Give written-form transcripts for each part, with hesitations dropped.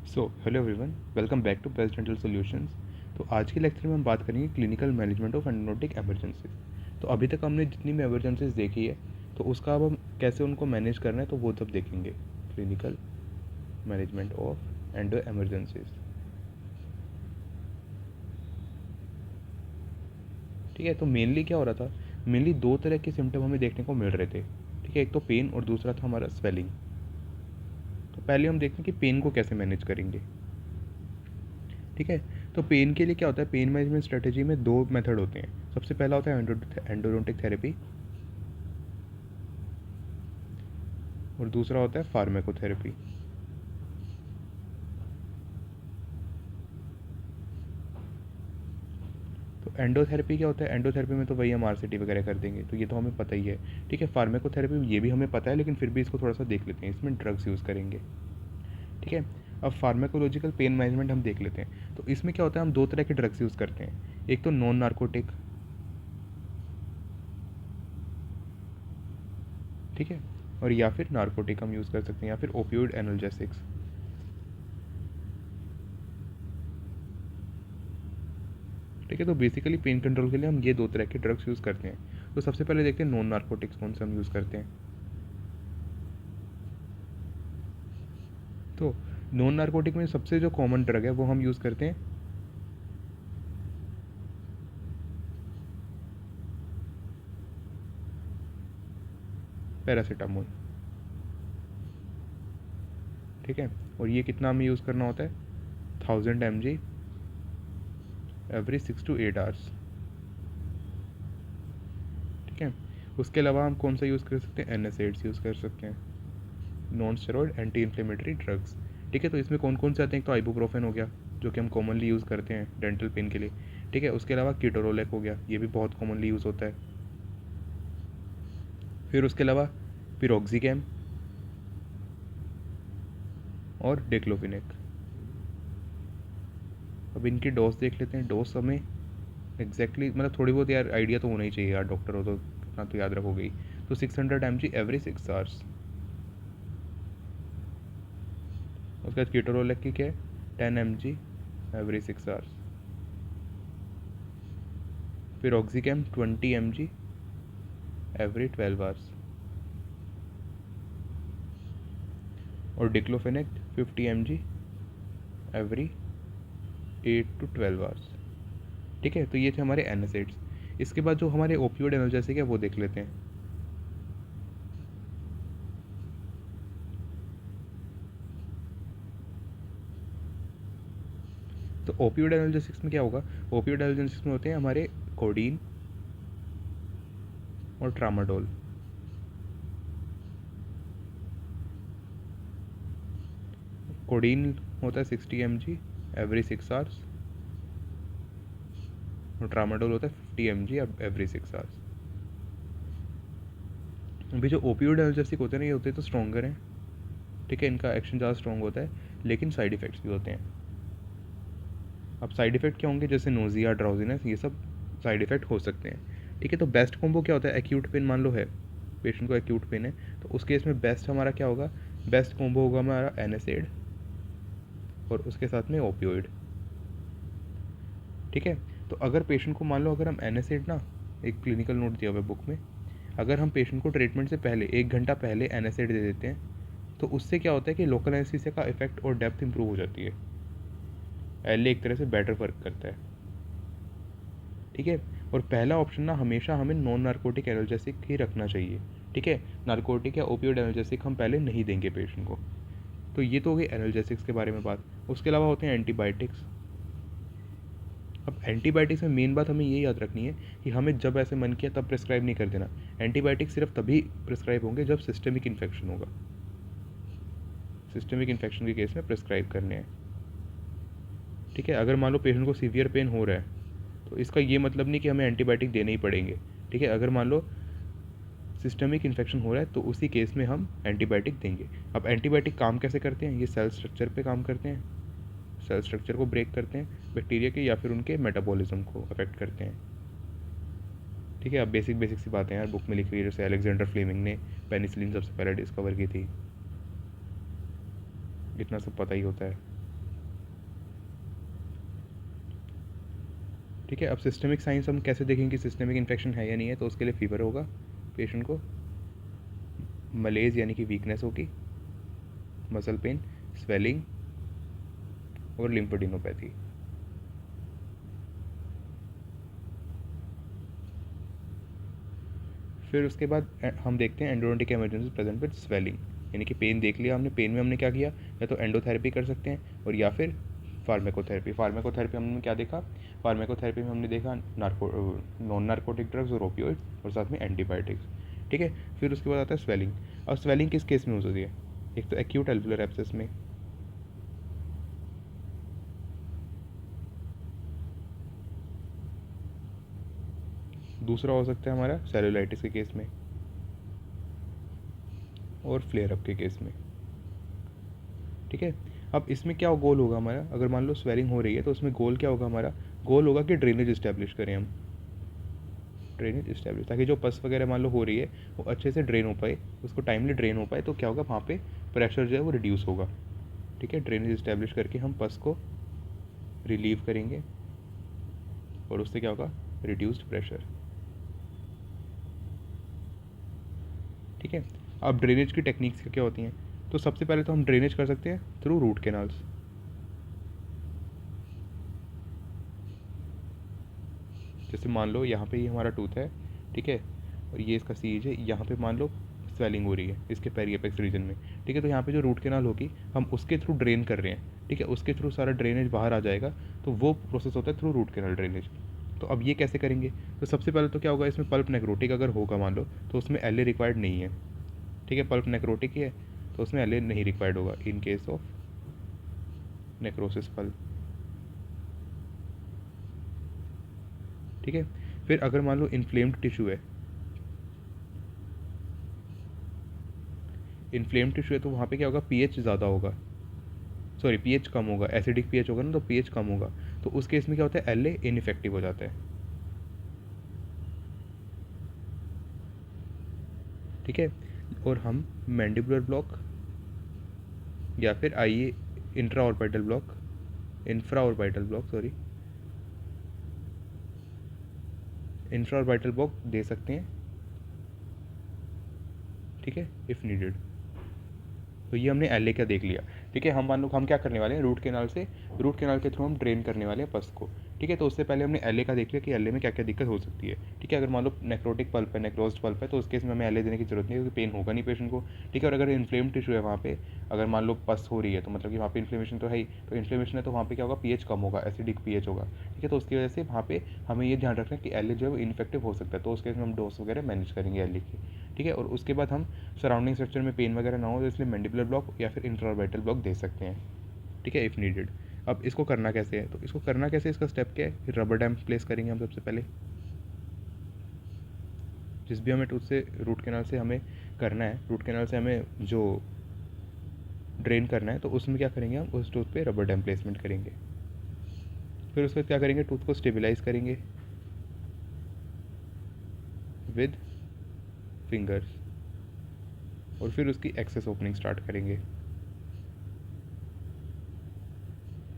Hello everyone, welcome back to Best Dental Solutions. तो आज के लेक्चर में हम बात करेंगे clinical management of endodontic emergencies. तो अभी तक हमने जितनी भी इमरजेंसीज देखी है, तो उसका अब हम कैसे उनको मैनेज करना है तो वो सब देखेंगे। Clinical management of endo emergencies. ठीक है, तो मेनली क्या हो रहा था, मेनली दो तरह के सिम्टम हमें देखने को मिल रहे थे। ठीक है, एक तो पेन और दूसरा था हमारा स्वेलिंग। तो पहले हम देखते हैं कि पेन को कैसे मैनेज करेंगे। ठीक है, तो पेन के लिए क्या होता है, पेन मैनेजमेंट स्ट्रेटेजी में दो मेथड होते हैं। सबसे पहला होता है एंडोडोंटिक थेरेपी और दूसरा होता है फार्माकोथेरेपी। तो एंडोथेरेपी क्या होता है, एंडोथेरेपी में तो वही हम आरसीटी वगैरह कर देंगे, तो ये तो हमें पता ही है। ठीक है, फार्माकोथेरेपी ये भी हमें पता है, लेकिन फिर भी इसको थोड़ा सा देख लेते हैं। इसमें ड्रग्स यूज़ करेंगे। ठीक है, अब फार्माकोलॉजिकल पेन मैनेजमेंट हम देख लेते हैं। तो इसमें क्या होता है, हम दो तरह के ड्रग्स यूज़ करते हैं। एक तो नॉन नार्कोटिक, ठीक है, और या फिर नार्कोटिक हम यूज़ कर सकते हैं, या फिर ओपियोइड एनाल्जेसिक्स। ठीक है, तो बेसिकली पेन कंट्रोल के लिए हम ये दो तरह के ड्रग्स यूज़ करते हैं। तो सबसे पहले देखते हैं नॉन नार्कोटिक्स कौन से हम यूज़ करते हैं। तो नॉन नार्कोटिक में सबसे जो कॉमन ड्रग है वो हम यूज़ करते हैं पैरासीटामोल। ठीक है, और ये कितना हमें यूज़ करना होता है, 1000 mg एवरी 6 to 8 आवर्स। ठीक है, उसके अलावा हम कौन सा यूज़ कर सकते हैं, NSAIDs यूज़ कर सकते हैं, non steroid anti inflammatory drugs. ठीक है, तो इसमें कौन कौन से आते हैं, तो आइबुप्रोफेन हो गया जो कि हम कॉमनली यूज़ करते हैं डेंटल पेन के लिए। ठीक है, उसके अलावा कीटोरोलेक हो गया, ये भी बहुत कॉमनली यूज़ होता है। फिर उसके अलावा पिरोक्सिकैम और डेक्लोफिनेक। अब इनकी डोज देख लेते हैं। डोज हमें मतलब थोड़ी बहुत यार आइडिया तो होना ही चाहिए यार, डॉक्टर हो तो इतना तो याद रखोगे ही। तो 600 mg एवरी 6 आवर्स। उसके बाद कीटोरोलेक की क्या है, 10 mg एवरी 6 आवर्स। फिर ऑक्सीकैम 20 mg एवरी 12 आवर्स। और diclofenac 50 mg every 8 to 12 hours. ठीक है, तो ये थे हमारे एनासिड्स। इसके बाद जो हमारे ओपियोइड एनाल्जेसिक है वो देख लेते हैं। तो ओपियोइड एनाल्जेसिक्स में क्या होगा, ओपियोइड एनाल्जेसिक्स में होते हैं हमारे कोडीन और ट्रामाडोल। कोडीन होता है 60 mg एवरी 6 आवर्स और ट्रामाडोल होता है 50 mg एवरी 6 आवर्स। अभी जो ओपियोइड एनाल्जेसिक होते हैं ना, ये होते हैं तो स्ट्रॉन्गर हैं। ठीक है, इनका एक्शन ज़्यादा स्ट्रॉन्ग होता है, लेकिन साइड इफ़ेक्ट्स भी होते हैं। अब साइड इफ़ेक्ट क्या होंगे, जैसे नोजिया, ड्राउजीनेस, ये सब साइड इफ़ेक्ट हो सकते हैं। ठीक है, तो बेस्ट कॉम्बो क्या होता है, एक्यूट पेन मान लो है, पेशेंट को एक्यूट पेन है, तो उस केस में बेस्ट हमारा क्या होगा, बेस्ट कॉम्बो होगा हमारा एनासिड और उसके साथ में ओपियोइड। ठीक है, तो अगर पेशेंट को मान लो, अगर हम एनासिड ना, एक क्लिनिकल नोट दिया हुआ है बुक में, अगर हम पेशेंट को ट्रीटमेंट से पहले 1 घंटा पहले एनासिड दे देते हैं, तो उससे क्या होता है कि लोकल एनेस्थीसिया का इफेक्ट और डेप्थ इंप्रूव हो जाती है। एल एक तरह से बेटर वर्क करता है। ठीक है, और पहला ऑप्शन ना हमेशा हमें नॉन नार्कोटिक एनाल्जेसिक ही रखना चाहिए। ठीक है, नार्कोटिक या ओपियोइड एनाल्जेसिक हम पहले नहीं देंगे पेशेंट को। तो ये तो हो गई एनाल्जेसिक्स के बारे में बात। उसके अलावा होते हैं एंटीबायोटिक्स। अब एंटीबायोटिक्स में मेन बात हमें ये याद रखनी है कि हमें जब ऐसे मन किया तब प्रिस्क्राइब नहीं कर देना। एंटीबायोटिक्स सिर्फ तभी प्रिस्क्राइब होंगे जब सिस्टमिक इन्फेक्शन होगा। सिस्टमिक इन्फेक्शन के केस में प्रिस्क्राइब करने हैं। ठीक है, अगर मान लो पेशेंट को सीवियर पेन हो रहा है, तो इसका ये मतलब नहीं कि हमें एंटीबायोटिक देने ही पड़ेंगे। ठीक है, अगर मान लो सिस्टमिक इन्फेक्शन हो रहा है, तो उसी केस में हम एंटीबायोटिक देंगे। अब एंटीबायोटिक काम कैसे करते हैं, ये सेल स्ट्रक्चर पे काम करते हैं, सेल स्ट्रक्चर को ब्रेक करते हैं, बैक्टीरिया के या फिर उनके मेटाबॉलिज्म को अफेक्ट करते हैं। ठीक है, अब बेसिक बेसिक सी बातें यार बुक में लिखी हुई है, जैसे अलेक्जेंडर फ्लेमिंग ने पेनिसिलिन सबसे पहले डिस्कवर की थी, इतना सब पता ही होता है। ठीक है, अब सिस्टमिक साइंस हम कैसे देखेंगे कि सिस्टमिक इन्फेक्शन है या नहीं है, तो उसके लिए फीवर होगा पेशेंट को, मलेज यानी कि वीकनेस होगी, मसल पेन, स्वेलिंग और लिम्फोडिनोपैथी। फिर उसके बाद हम देखते हैं endodontic emergency present with swelling, यानी कि पेन देख लिया हमने, पेन में हमने क्या किया, या तो एंडोथेरेपी कर सकते हैं और या फिर फार्मेकोथेरेपी। फार्मेकोथेरेपी हमने क्या देखा, फार्मेकोथेरेपी में हमने देखा नॉन नार्कोटिक ड्रग्स और ओपियोइड और साथ में एंटीबायोटिक्स। ठीक है, फिर उसके बाद आता है स्वेलिंग। और स्वेलिंग किस केस में हो सकती है, एक तो एक्यूट एल्वुलर एब्सेस में, दूसरा हो सकता है हमारा सेलुलाइटिस के केस में और फ्लेयर अप के केस में। ठीक है, अब इसमें क्या गोल होगा हमारा, अगर मान लो स्वेलिंग हो रही है तो उसमें गोल क्या होगा हमारा, गोल होगा कि ड्रेनेज इस्टेब्लिश करें हम, ड्रेनेज इस्टेब्लिश, ताकि जो पस वगैरह मान लो हो रही है वो अच्छे से ड्रेन हो पाए, उसको टाइमली ड्रेन हो पाए, तो क्या होगा वहाँ पे प्रेशर जो है वो रिड्यूस होगा। ठीक है, ड्रेनेज इस्टेब्लिश करके हम पस को रिलीव करेंगे और उससे क्या होगा, रिड्यूस्ड प्रेशर। ठीक है, अब ड्रेनेज की टेक्निक्स क्या क्या होती हैं, तो सबसे पहले तो हम ड्रेनेज कर सकते हैं थ्रू रूट कैनाल्स। जैसे मान लो यहाँ पे ये हमारा टूथ है, ठीक है, और ये इसका सीज है, यहाँ पे मान लो स्वेलिंग हो रही है इसके पेरियपेक्स रीजन में। ठीक है, तो यहाँ पे जो रूट कैनाल होगी हम उसके थ्रू ड्रेन कर रहे हैं। ठीक है, उसके थ्रू सारा ड्रेनेज बाहर आ जाएगा, तो वो प्रोसेस होता है थ्रू रूट कैनाल ड्रेनेज। तो अब ये कैसे करेंगे, तो सबसे पहले तो क्या होगा, इसमें पल्प नेक्रोटिक अगर होगा मान लो तो उसमें एल रिक्वायर्ड नहीं है। ठीक है, पल्प नेक्रोटिक ही है तो उसमें एल नहीं रिक्वायर्ड होगा in case of necrosis pulp. ठीक है, फिर अगर मान लो इन्फ्लेम्ड टिश्यू है, इन्फ्लेम्ड टिश्यू है तो वहाँ पे क्या होगा, पीएच ज़्यादा होगा, सॉरी पीएच कम होगा, एसिडिक पीएच होगा ना तो पीएच कम होगा, तो उस केस में क्या होता है, एल इनइफेक्टिव हो जाता है। ठीक है, और हम मैंडिबुलर ब्लॉक या फिर आइए intra orbital block, infra orbital block sorry, infra orbital block दे सकते हैं। ठीक है, इफ़ नीडेड। तो ये हमने एल का देख लिया। ठीक है, हम मान लो हम क्या करने वाले हैं, रूट कैनाल से, रूट कैनाल के थ्रू हम ड्रेन करने वाले हैं पस को। ठीक है, तो उससे पहले हमने एल का देख लिया कि एल में क्या क्या दिक्कत हो सकती है। ठीक है, अगर मान लो नेक्रोटिक पल्प है, नेक्रोज्ड पल्प है, तो उस केस में हमें एल देने की जरूरत नहीं है क्योंकि पेन होगा नहीं पेशेंट को। ठीक है, और अगर इन्फ्लेम टिश्यू है वहाँ पे, अगर मान लो पस हो रही है तो मतलब कि वहाँ पे इन्फ्लेमेशन तो है ही, तो इन्फ्लेमेशन है तो वहाँ पे क्या होगा, पीएच कम होगा, एसिडिक पीएच होगा। ठीक है, तो उसकी वजह से वहाँ पे हमें ये ध्यान रखना है कि एल जो है वो इन्फेक्टिव हो सकता है, तो उस केस में हम डोज वगैरह मैनेज करेंगे एल की। ठीक है, और उसके बाद हम सराउंडिंग स्ट्रक्चर में पेन वगैरह ना हो तो इसलिए मैंडिबुलर ब्लॉक या फिर इंट्राऑर्बिटल ब्लॉक दे सकते हैं। ठीक है, इफ़ नीडेड। अब इसको करना कैसे है, तो इसको करना कैसे, इसका स्टेप क्या है, रबर डैम प्लेस करेंगे हम सबसे पहले, जिस भी हमें टूथ से रूट कैनाल से हमें करना है, रूट कैनाल से हमें जो ड्रेन करना है, तो उसमें क्या करेंगे, हम उस टूथ पे रबर डैम प्लेसमेंट करेंगे। फिर उसके बाद क्या करेंगे, टूथ को स्टेबलाइज करेंगे विद फिंगर्स और फिर उसकी एक्सेस ओपनिंग स्टार्ट करेंगे।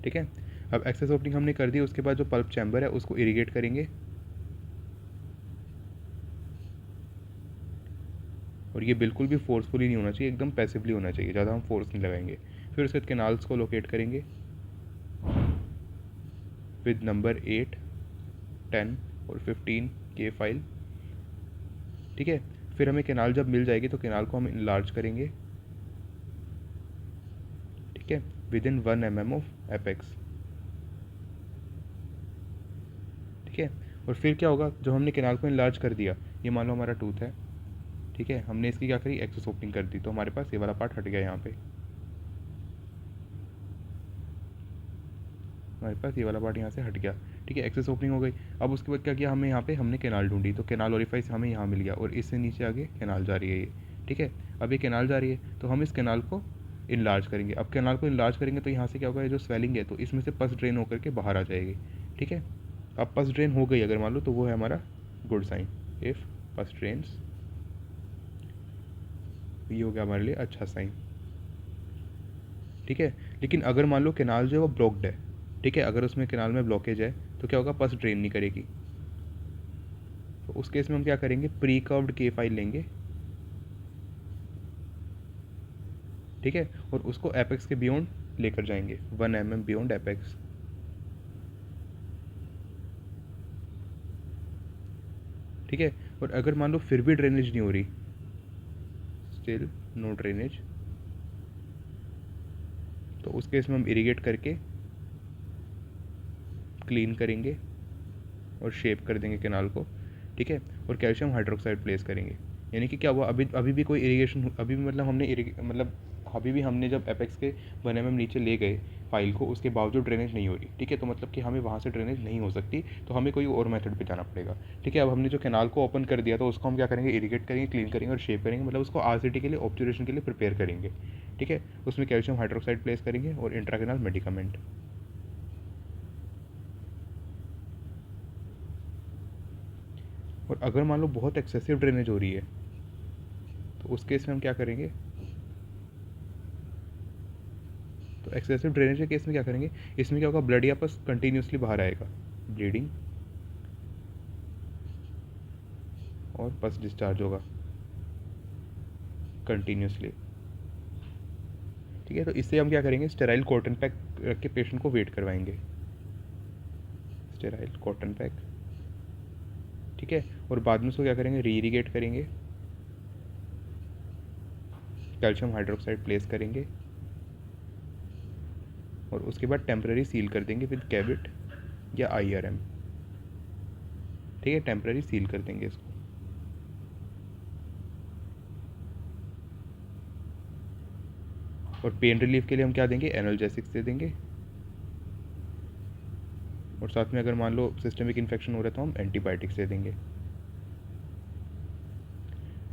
ठीक है, अब एक्सेस ओपनिंग हमने कर दी, उसके बाद जो पल्प चैम्बर है उसको इरिगेट करेंगे, और ये बिल्कुल भी फोर्सफुली नहीं होना चाहिए, एकदम पैसिवली होना चाहिए, ज़्यादा हम फोर्स नहीं लगाएंगे। फिर उसके बाद कैनाल्स को लोकेट करेंगे विद नंबर 8, 10 और 15 के फाइल। ठीक है, फिर हमें कैनाल जब मिल जाएगी तो कैनाल को हम इनलार्ज करेंगे। ठीक है, with in 1 mm of apex. ठीक है, और फिर क्या होगा, जो हमने कैनाल को इनलार्ज कर दिया, ये मान लो हमारा टूथ है। ठीक है, हमने इसकी क्या करी, एक्सेस ओपनिंग कर दी, तो हमारे पास ये वाला पार्ट हट गया, यहाँ पे हमारे पास ये वाला पार्ट यहाँ से हट गया। ठीक है, एक्सेस ओपनिंग हो गई। अब उसके बाद क्या किया, हमें यहाँ पे हमने कैनाल ढूंढी, तो कैनाल ओरिफाइस हमें यहाँ मिल गया और इससे नीचे आगे कैनाल जा रही है ये। ठीक है, अब ये कैनाल जा रही है तो हम इस कैनाल को इनलार्ज करेंगे। अब कैनाल को इनलार्ज करेंगे तो यहाँ से क्या होगा, ये जो स्वेलिंग है तो इसमें से पस ड्रेन होकर के बाहर आ जाएगी। ठीक है, अब पस ड्रेन हो गई अगर मान लो, तो वो है हमारा गुड साइन, इफ़ पस ड्रेन्स, ये हो गया हमारे लिए अच्छा साइन। ठीक है, लेकिन अगर मान लो कैनाल जो है वो ब्लॉक्ड है, ठीक है, अगर उसमें कैनाल में ब्लॉकेज है तो क्या होगा, पस ड्रेन नहीं करेगी। तो उस केस में हम क्या करेंगे, प्री कर्व्ड के फाइल लेंगे, ठीक है, और उसको एपेक्स के बियॉन्ड लेकर जाएंगे 1 mm बियॉन्ड एपेक्स। ठीक है, और अगर मान लो फिर भी ड्रेनेज नहीं हो रही, स्टिल नो ड्रेनेज, तो उस केस में हम इरिगेट करके क्लीन करेंगे और शेप कर देंगे कैनाल को, ठीक है, और कैल्शियम हाइड्रोक्साइड प्लेस करेंगे। यानी कि क्या हुआ, अभी अभी भी कोई इरिगेशन, अभी भी मतलब अभी भी हमने जब एपेक्स के 1 mm नीचे ले गए फाइल को, उसके बावजूद ड्रेनेज नहीं हो रही, ठीक है, तो मतलब कि हमें वहाँ से ड्रेनेज नहीं हो सकती, तो हमें कोई और मेथड पे जाना पड़ेगा। ठीक है, अब हमने जो कैनाल को ओपन कर दिया तो उसको हम क्या करेंगे, इरिगेट करेंगे, क्लीन करेंगे और शेप करेंगे, मतलब उसको आरसीटी के लिए, ऑब्जर्वेशन के लिए प्रिपेयर करेंगे। ठीक है, उसमें कैल्शियम हाइड्रोक्साइड प्लेस करेंगे और इंट्राकेनाल मेडिकामेंट। और अगर मान लो बहुत एक्सेसिव ड्रेनेज हो रही है तो उस केस में हम क्या करेंगे, तो एक्सेसिव ड्रेनेज के केस में क्या करेंगे, इसमें क्या होगा, ब्लड या पस कंटिन्यूसली बाहर आएगा, ब्लीडिंग और पस डिस्चार्ज होगा कंटिन्यूसली। ठीक है, तो इससे हम क्या करेंगे, स्टेराइल कॉटन पैक रख के पेशेंट को वेट करवाएंगे, स्टेराइल कॉटन पैक। ठीक है, और बाद में उसको क्या करेंगे, री इरिगेट करेंगे, कैल्शियम हाइड्रोक्साइड प्लेस करेंगे और उसके बाद टेम्पररी सील कर देंगे विद कैविट या IRM। ठीक है, टेम्पररी सील कर देंगे इसको। और पेन रिलीफ के लिए हम क्या देंगे, एनाल्जेसिक्स दे देंगे, और साथ में अगर मान लो सिस्टमिक इन्फेक्शन हो रहा है तो हम एंटीबायोटिक्स दे देंगे।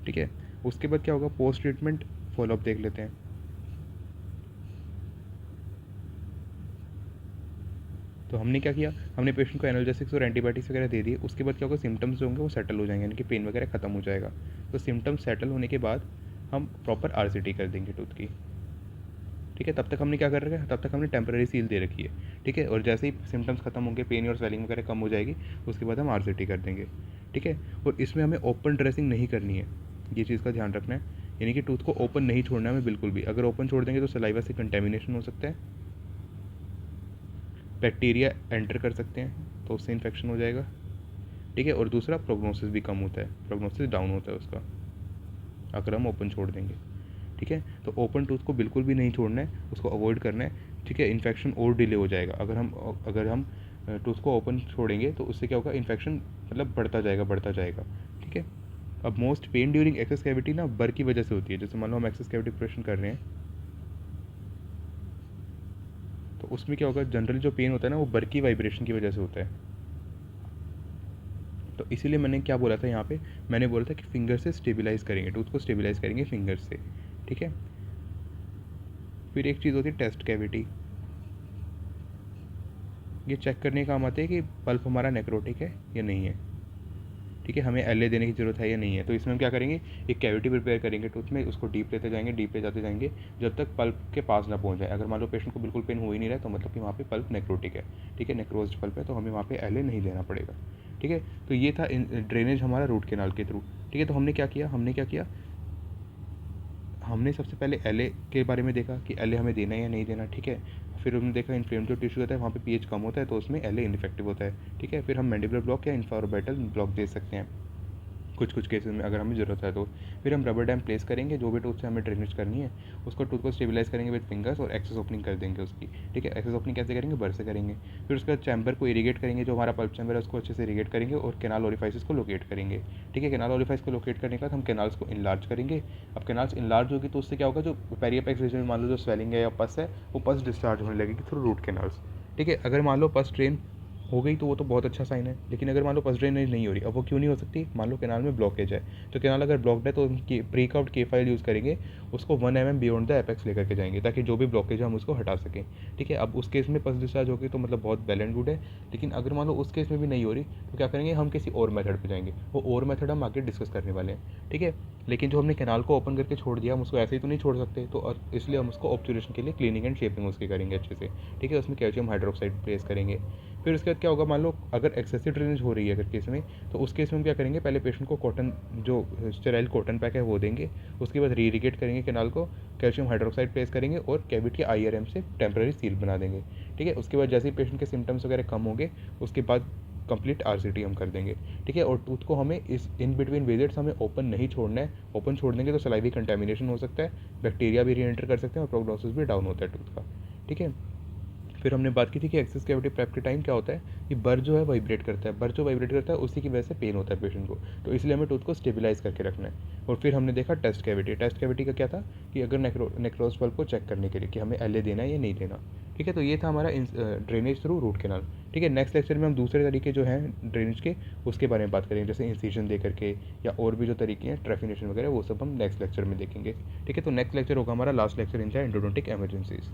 ठीक है, उसके बाद क्या होगा, पोस्ट ट्रीटमेंट फॉलोअप देख लेते हैं। तो हमने क्या किया, हमने पेशेंट को एनाल्जेसिक्स और एंटीबायोटिक्स वगैरह दे दिए, उसके बाद क्या होगा, सिम्टम्स जो होंगे वो सेटल हो जाएंगे, यानी कि पेन वगैरह खत्म हो जाएगा। तो सिम्टम्स सेटल होने के बाद हम प्रॉपर RCT कर देंगे टूथ की। ठीक है, तब तक हमने क्या कर रखा है, तब तक हमने टेम्पररी सील दे रखी है। ठीक है, और जैसे ही सिम्टम्स खत्म होंगे, पेन और स्वेलिंग वगैरह कम हो जाएगी, उसके बाद हम RCT कर देंगे। ठीक है, और इसमें हमें ओपन ड्रेसिंग नहीं करनी है, ये चीज़ का ध्यान रखना है, यानी कि टूथ को ओपन नहीं छोड़ना है हमें बिल्कुल भी। अगर ओपन छोड़ देंगे तो सलाइवा से कंटेमिनेशन हो सकता है, बैक्टीरिया एंटर कर सकते हैं तो उससे इन्फेक्शन हो जाएगा। ठीक है, और दूसरा प्रोग्नोसिस भी कम होता है, प्रोग्नोसिस डाउन होता है उसका, अगर हम ओपन छोड़ देंगे। ठीक है, तो ओपन टूथ को बिल्कुल भी नहीं छोड़ना है, उसको अवॉइड करना है। ठीक है, इन्फेक्शन और डिले हो जाएगा अगर हम टूथ को ओपन छोड़ेंगे तो उससे क्या होगा, इन्फेक्शन मतलब बढ़ता जाएगा बढ़ता जाएगा। ठीक है, अब most pain during access cavity ना बर की वजह से होती है, जैसे मान लो हम एक्सेस कैविटी ऑपरेशन कर रहे हैं तो उसमें क्या होगा, जनरली जो पेन होता है ना वो बर की वाइब्रेशन की वजह से होता है। तो इसीलिए मैंने क्या बोला था यहाँ पे, मैंने बोला था कि फिंगर से स्टेबलाइज करेंगे, टूथ को स्टेबलाइज करेंगे फिंगर से। ठीक है, फिर एक चीज़ होती है टेस्ट कैविटी, ये चेक करने का काम आता है कि पल्प हमारा नेक्रोटिक है या नहीं है। ठीक है, हमें LA देने की ज़रूरत है या नहीं है। तो इसमें हम क्या करेंगे, एक कैविटी प्रिपेयर करेंगे टूथ में, उसको डीप लेते जाएंगे, डीप ले जाते जाएंगे जब तक पल्प के पास ना पहुंच जाए। अगर मान लो पेशेंट को बिल्कुल पेन हो ही नहीं रहा है तो मतलब कि वहाँ पे पल्प नेक्रोटिक है। ठीक है, नेक्रोज्ड पल्प है, तो हमें वहाँ पे LA नहीं देना पड़ेगा। ठीक है, तो ये था ड्रेनेज हमारा रूट कैनाल के थ्रू। ठीक है, तो हमने क्या किया, हमने सबसे पहले LA के बारे में देखा कि LA हमें देना है या नहीं देना। ठीक है, फिर हमने देखा इन्फ्लेमेटरी टिश्यू होता है, वहाँ पे pH कम होता है तो उसमें LA इनफेक्टिव होता है। ठीक है, फिर हम मैंडिबुलर ब्लॉक या इंफ्राऑर्बिटल ब्लॉक दे सकते हैं कुछ केसेस में अगर हमें ज़रूरत है तो। फिर हम रबर डैम प्लेस करेंगे, जो भी टूथ से हमें ड्रेनेज करनी है उसको टूथ को स्टेबलाइज करेंगे विद फिंगर्स और एक्सेस ओपनिंग कर देंगे उसकी। ठीक है, एक्सेस ओपनिंग कैसे करेंगे, बर से करेंगे। फिर उसके बाद चैम्बर को इरिगेट करेंगे, जो हमारा पल्प चैम्बर है उसको अच्छे से इरिगेट करेंगे और कैनाल ओरिफाइसिस को लोकेट करेंगे। ठीक है, कैनाल ओरिफाइस को लोकेट करने के बाद हम कैनाल्स को इनलार्ज करेंगे। अब कैनाल्स इनलार्ज होगी तो उससे क्या होगा, जो पेरियपेक्स रीजन में मान लो जो स्वेलिंग है या पस है वो पस डिस्चार्ज होने लगेगी थ्रू रूट कैनाल्स। ठीक है, अगर मान लो पस ड्रेन हो गई तो वो तो बहुत अच्छा साइन है, लेकिन अगर मान लो पस ड्रेनेज नहीं हो रही, अब वो क्यों नहीं हो सकती, मान लो कैनाल में ब्लॉकेज है, तो कैनाल अगर ब्लॉक्ड है तो प्री कर्व्ड के फाइल यूज़ करेंगे, उसको 1 mm बियॉन्ड द एपेक्स लेकर के जाएंगे ताकि जो भी ब्लॉकेज है हम उसको हटा सकें। ठीक है, अब उस केस में पस डिस्चार्ज होगी तो मतलब बहुत वेल एंड गुड है, लेकिन अगर मान लो उस केस में भी नहीं हो रही तो क्या करेंगे, हम किसी और मेथड पर जाएंगे, वो और मेथड हम आगे डिस्कस करने वाले हैं। ठीक है, लेकिन जो हमने कैनाल को ओपन करके छोड़ दिया हम उसको ऐसे ही तो नहीं छोड़ सकते, तो इसलिए हम उसको ऑब्जर्वेशन के लिए क्लीनिंग एंड शेपिंग उसकी करेंगे अच्छे से। ठीक है, उसमें कैल्शियम हाइड्रोक्साइड प्लेस करेंगे, फिर उसके बाद क्या होगा, मान लो अगर एक्सेसिव ड्रेनेज हो रही है अगर केस में, तो उस केस में हम क्या करेंगे, पहले पेशेंट को कॉटन, जो स्टेराइल कॉटन पैक है वो देंगे। उसके बाद री इरिगेट करेंगे कैनाल को, कैल्शियम हाइड्रोक्साइड प्लेस करेंगे और कैविटी IRM से टेम्प्रेरी सील बना देंगे। ठीक है, उसके बाद जैसे ही पेशेंट के सिम्टम्स वगैरह कम होंगे, उसके बाद कंप्लीट RCT हम कर देंगे। ठीक है, और टूथ को हमें इस इन बिटवीन विजिट्स हमें ओपन नहीं छोड़ना है। ओपन छोड़ देंगे तो सलाइवी कंटेमिनेशन हो सकता है, बैक्टीरिया भी री एंटर कर सकते हैं और प्रोग्नोसिस भी डाउन होता है टूथ का। ठीक है, फिर हमने बात की थी कि एक्सेस कैविटी प्रेप के टाइम क्या होता है कि बर जो है वाइब्रेट करता है, बर जो वाइब्रेट करता है उसी की वजह से पेन होता है पेशेंट को, तो इसलिए हमें टूथ को स्टेबलाइज करके रखना है। और फिर हमने देखा टेस्ट कैविटी। टेस्ट कैविटी का क्या था कि अगर नेक्रोज पल्प को चेक करने के लिए कि हमें LA देना है या नहीं देना। ठीक है, तो ये था हमारा ड्रेनेज थ्रू रूट कैनाल। ठीक है, नेक्स्ट लेक्चर में हम दूसरे तरीके जो हैं ड्रेनेज के उसके बारे में बात करेंगे, जैसे इंसिजन दे करके या और भी जो तरीके हैं ट्रैफिनेशन वगैरह, वो सब हम नेक्स्ट लेक्चर में देखेंगे। ठीक है, तो नेक्स्ट लेक्चर होगा हमारा last lecture in the endodontic emergencies.